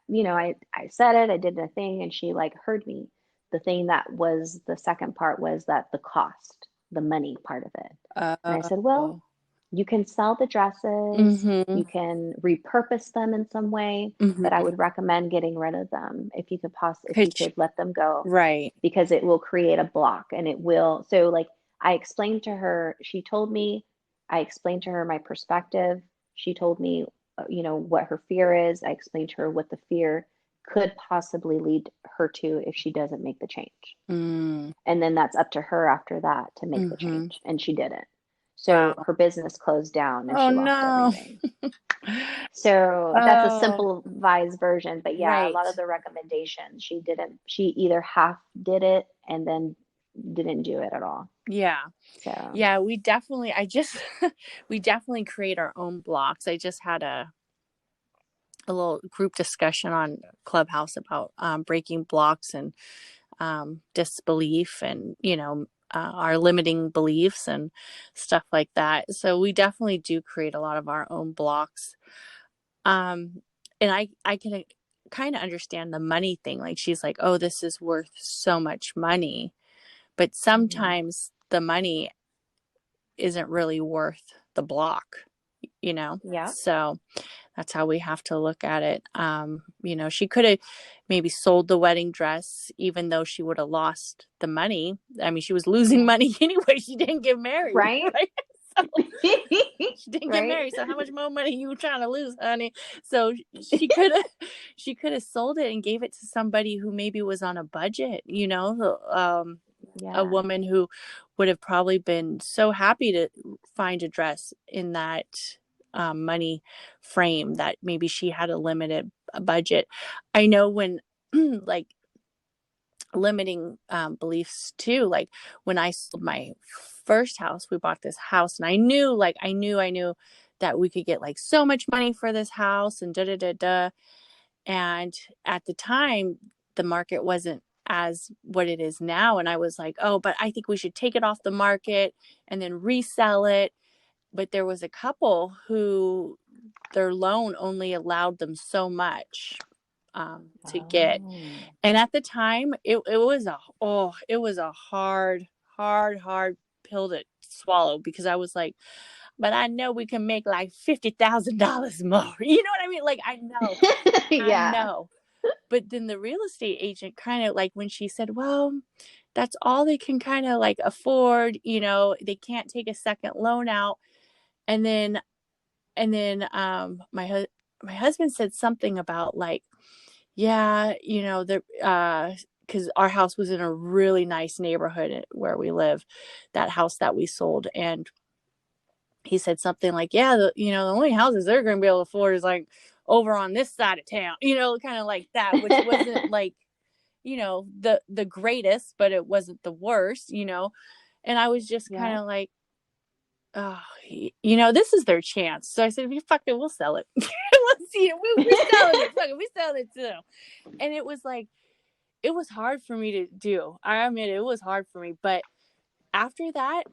said it, I did the thing, and she like heard me. The thing that was the second part was that the cost, the money part of it. And I said, well, Oh. you can sell the dresses, Mm-hmm. you can repurpose them in some way, but I Mm-hmm. would recommend getting rid of them if you could if Could you you, could let them go right. because it will create a block and it will. So like I explained to her, I explained to her my perspective. She told me, what her fear is. I explained to her what the fear could possibly lead her to if she doesn't make the change. Mm. And then that's up to her after that to make the Mm-hmm. change. And she didn't. So Wow. her business closed down and Oh she lost no. everything. So that's a Oh, simplified version. But yeah, a right. lot of the recommendations, she either half did it and then didn't do it at all. Yeah. So, Yeah, we definitely create our own blocks. I just had a little group discussion on Clubhouse about breaking blocks and disbelief and, our limiting beliefs and stuff like that. So we definitely do create a lot of our own blocks. Um, and I can kind of understand the money thing. Like she's like, oh, this is worth so much money. But mhm. sometimes the money isn't really worth the block, Yeah, So that's how we have to look at it. She could have maybe sold the wedding dress, even though she would have lost the money. I mean, she was losing yeah. money anyway. She didn't get married, Right? right? So she didn't get Right? married. So how much more money you trying to lose, honey? So she could have sold it and gave it to somebody who maybe was on a budget, a Yeah. woman who would have probably been so happy to find a dress in that money frame that maybe she had a limited budget. I know when like limiting beliefs too, like when I sold my first house, we bought this house and I knew that we could get like so much money for this house and da da da da. And at the time, the market wasn't as what it is now. And I was like, oh, but I think we should take it off the market and then resell it. But there was a couple who their loan only allowed them so much to get. Oh. And at the time, it was a hard pill to swallow, because I was like, but I know we can make like $50,000 more. You know what I mean? Like, I Yeah. know. But then the real estate agent kind of like, when she said, well, that's all they can kind of like afford, they can't take a second loan out. And then, my husband said something about like, yeah, because our house was in a really nice neighborhood where we live, that house that we sold. And he said something like, yeah, the only houses they're going to be able to afford is like over on this side of town, kind of like that, which wasn't like, the greatest, but it wasn't the worst. And I was just kind Yeah. of like, oh, this is their chance. So I said, fuck it, we'll sell it. We'll see it. We're selling it. Fuck it, we sell it too. And it was like, it was hard for me to do. I admit it was hard for me. But after that,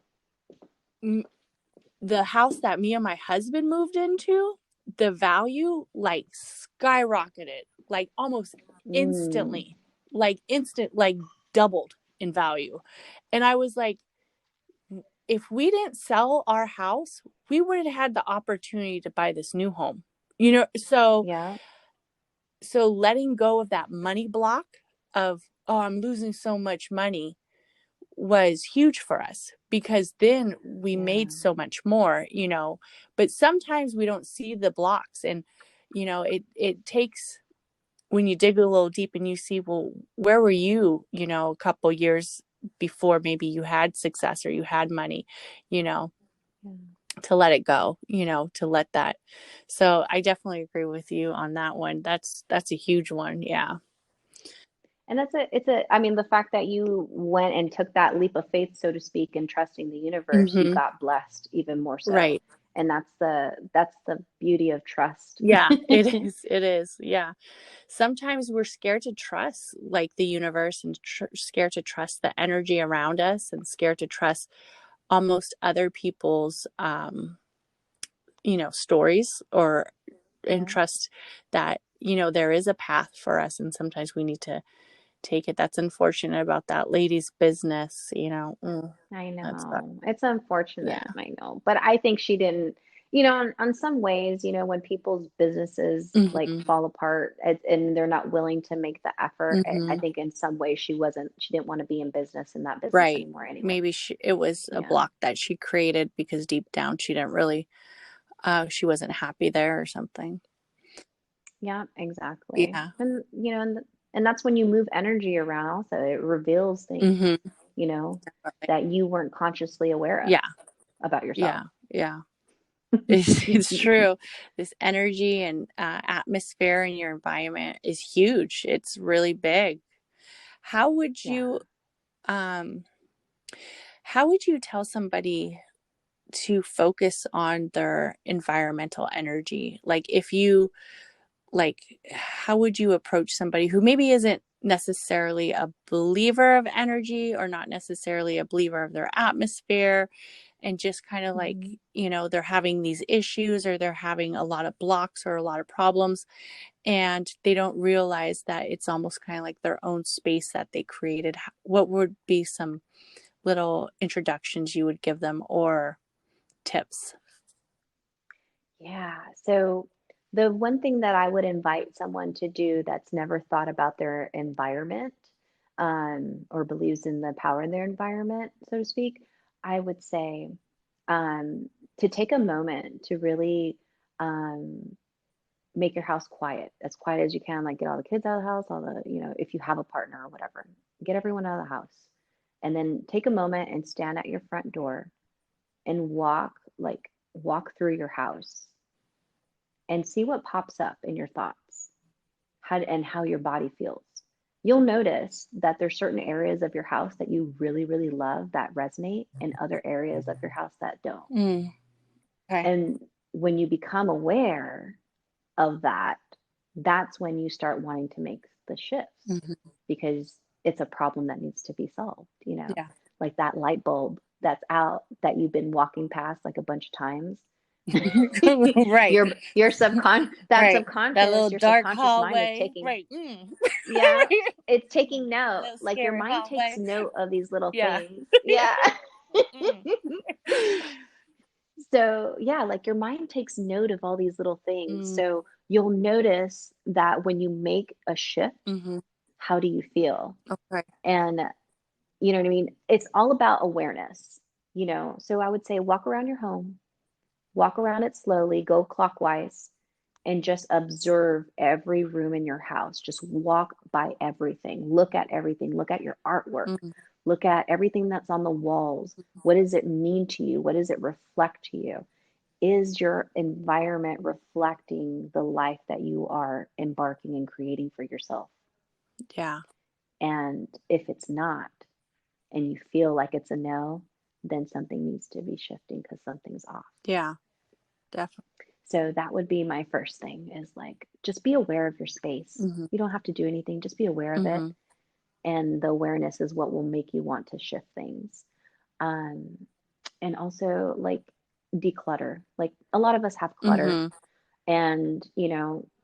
the house that me and my husband moved into, the value like skyrocketed, like almost Mm. instantly, like doubled in value. And I was like, if we didn't sell our house, we would have had the opportunity to buy this new home. So Yeah. letting go of that money block of, oh, I'm losing so much money, was huge for us, because then we Yeah. made so much more, but sometimes we don't see the blocks. And it takes, when you dig a little deep and you see, well, where were you, a couple years before maybe you had success or you had money, you know Yeah. to let it go, to let that. So I definitely agree with you on that one. That's a huge one. Yeah. And I mean, the fact that you went and took that leap of faith, so to speak, and trusting the universe, you Hmm. got blessed even more so. Right. And that's the beauty of trust. Yeah, it is. It is. Yeah. Sometimes we're scared to trust like the universe, and scared to trust the energy around us, and scared to trust almost other people's stories, or and Yeah. trust that there is a path for us, and sometimes we need to take it. That's unfortunate about that lady's business. I That's know. It's unfortunate, yeah. I know. But I think she didn't, on some ways, when people's businesses like Hmm. fall apart and they're not willing to make the effort, I Hmm. think in some ways she didn't want to be in business in that business Right. anymore anyway. Maybe it was a Yeah. block that she created, because deep down she didn't really she wasn't happy there or something. Yeah, exactly. Yeah. And that's when you move energy around also. It reveals things, Hmm. you know, that you weren't consciously aware of Yeah. about yourself. Yeah. Yeah. It's true. This energy and atmosphere in your environment is huge. It's really big. How would Yeah. you um how would you tell somebody to focus on their environmental energy? Like, if you like, how would you approach somebody who maybe isn't necessarily a believer of energy, or not necessarily a believer of their atmosphere, and just kind of like, Mhm. they're having these issues, or they're having a lot of blocks or a lot of problems, and they don't realize that it's almost kind of like their own space that they created? What would be some little introductions you would give them, or tips? Yeah. So the one thing that I would invite someone to do that's never thought about their environment, or believes in the power in their environment, so to speak, I would say to take a moment to really um, make your house as quiet as you can, like get all the kids out of the house, if you have a partner or whatever, get everyone out of the house. And then take a moment and stand at your front door and walk through your house and see what pops up in your thoughts, how your body feels. You'll notice that there's certain areas of your house that you really, really love that resonate, and other areas of your house that don't. Mm, okay. And when you become aware of that, that's when you start wanting to make the shifts Hmm. because it's a problem that needs to be solved, Yeah. like that light bulb that's out that you've been walking past like a bunch of times. Right. That Right. That subconscious, little your dark subconscious mind is hallway. taking, Right. Mm. yeah, it's taking note. Little Like your scary mind takes hallway. note of these little Yeah. things. Yeah. Mm. So, yeah, like your mind takes note of all these little things. Mm. So you'll notice that when you make a shift, Mm-hmm. how do you feel? Okay. And you know what I mean? It's all about awareness, So I would say walk around your home, walk around it slowly, go clockwise, and just observe every room in your house. Just walk by everything, look at your artwork, Mm. look at everything that's on the walls. What does it mean to you? What does it reflect to you? Is your environment reflecting the life that you are embarking and creating for yourself? Yeah. And if it's not, and you feel like it's a no, then something needs to be shifting because something's off. Yeah. Definitely. So that would be my first thing is like just be aware of your space. Mm-hmm. You don't have to do anything, just be aware of it. Mm-hmm. And the awareness is what will make you want to shift things. Um, and also like declutter. Like a lot of us have clutter, Mm-hmm. and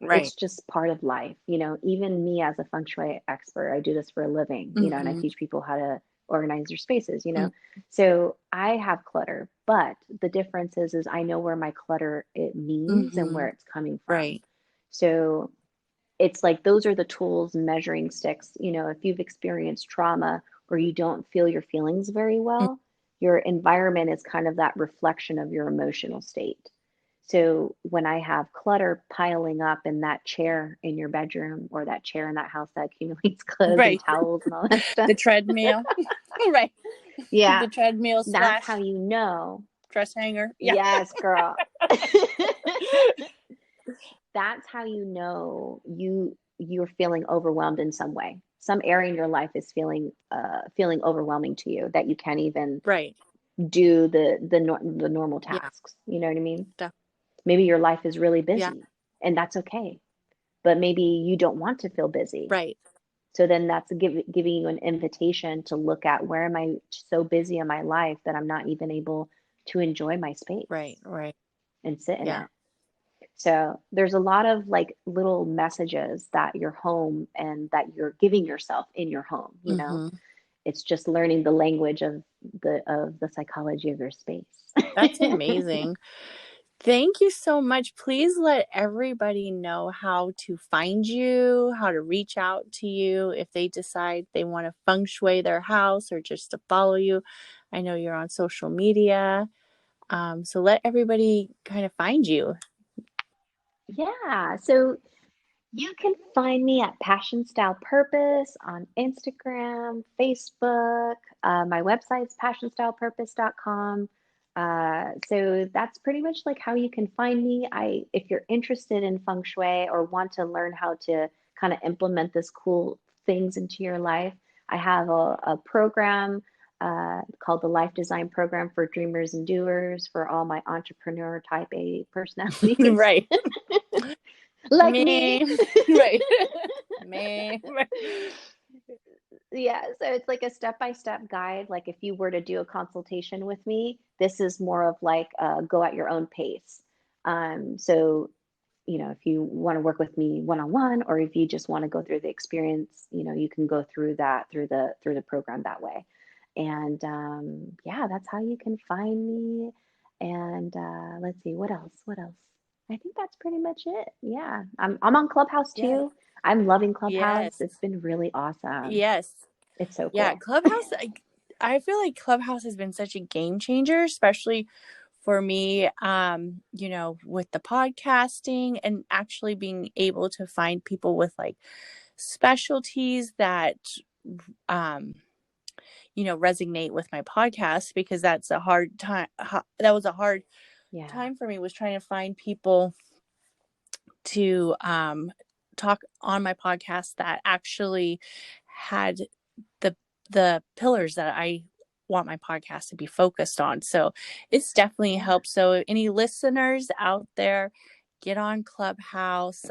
Right. it's just part of life. Even me as a feng shui expert, I do this for a living, and I Mm-hmm. teach people how to organize their spaces. Mm. So I have clutter, but the difference is I know where my clutter it means and Mm-hmm. where it's coming from. Right. So it's like those are the tools, measuring sticks. If you've experienced trauma or you don't feel your feelings very Mm. well, your environment is kind of that reflection of your emotional state. So when I have clutter piling up in that chair in your bedroom or that chair in that house that accumulates clothes and Right. towels and all that stuff, The treadmill. Right. yeah, The treadmill that's how slash you know. dress hanger. Yeah. Yes, girl. That's how you know you're feeling overwhelmed in some way. Some area in your life is feeling overwhelming to you that you can't even Right. do the normal Yeah. tasks. You know what I mean? Def- Maybe your life is really yeah. busy, and that's okay. But maybe you don't want to feel busy. Right. So then that's giving you an invitation to look at where am I so busy in my life that I'm not even able to enjoy my space Right. Right. and sit in Yeah. it. So there's a lot of like little messages that your home and that you're giving yourself in your home. Mm-hmm. It's just learning the language of the psychology of your space. That's amazing. Thank you so much. Please let everybody know how to find you, how to reach out to you if they decide they want to feng shui their house or just to follow you. I know you're on social media. So let everybody kind of find you. Yeah. So you can find me at Passion Style Purpose on Instagram, Facebook. My website's passionstylepurpose.com. So that's pretty much like how you can find me. If you're interested in feng shui or want to learn how to kind of implement this cool things into your life, I have a program called the Life Design Program for Dreamers and Doers for all my entrepreneur type A personalities Right. like me. Me. Right. Me. Right. Yeah, so it's like a step-by-step guide. Like if you were to do a consultation with me, this is more of like go at your own pace. So if you want to work with me one-on-one, or if you just want to go through the experience, you can go through that through the program that way. And yeah, that's how you can find me. And let's see, what else? What else? I think that's pretty much it. Yeah, I'm on Clubhouse Yes. too. I'm loving Clubhouse. Yes. It's been really awesome. Yes. It's so Yeah. cool. Clubhouse, I feel like Clubhouse has been such a game changer, especially for me, with the podcasting and actually being able to find people with like specialties that, um, resonate with my podcast, because that's a hard time. That was a hard Yeah. time for me, was trying to find people to talk on my podcast that actually had the pillars that I want my podcast to be focused on. So it's definitely Yeah. helped. So any listeners out there, get on Clubhouse.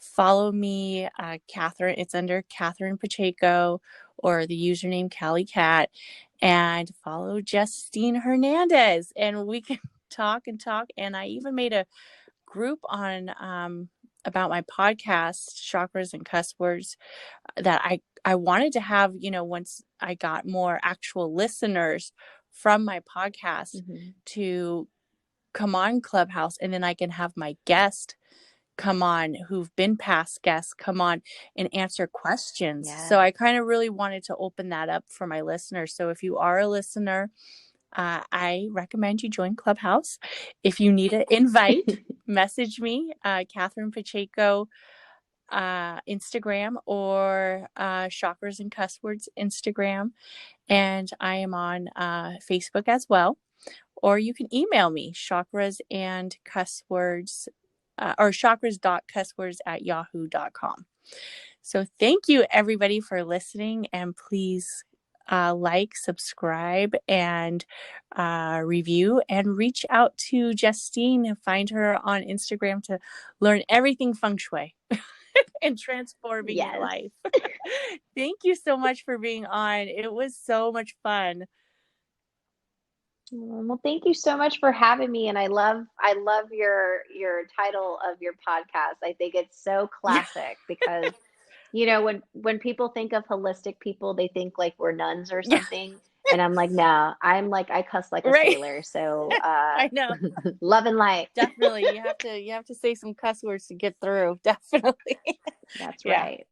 follow me, Catherine. It's under Catherine Pacheco or the username Cali Cat, and follow Justine Hernandez, and we can talk and talk. And I even made a group on about my podcast, Chakras and Cuss Words, that I wanted to have, once I got more actual listeners from my podcast to come on Clubhouse, and then I can have my guest come on who've been past guests come on and answer questions. Yeah. So I kind of really wanted to open that up for my listeners. So if you are a listener, I recommend you join Clubhouse. If you need an invite, message me, Catherine Pacheco, Instagram, or Chakras and Cuss Words Instagram. And I am on Facebook as well. Or you can email me, chakras and cusswords, or chakras.cusswords@yahoo.com. So thank you, everybody, for listening. And please like, subscribe, and review, and reach out to Justine. Find her on Instagram to learn everything Feng Shui and transforming your life. Thank you so much for being on. It was so much fun. Well, thank you so much for having me, and I love your title of your podcast. I think it's so classic because when people think of holistic people, they think like we're nuns or something, and I'm like, no, I'm like I cuss like a sailor. So I know, love and light. Definitely, you have to say some cuss words to get through. Definitely, That's right.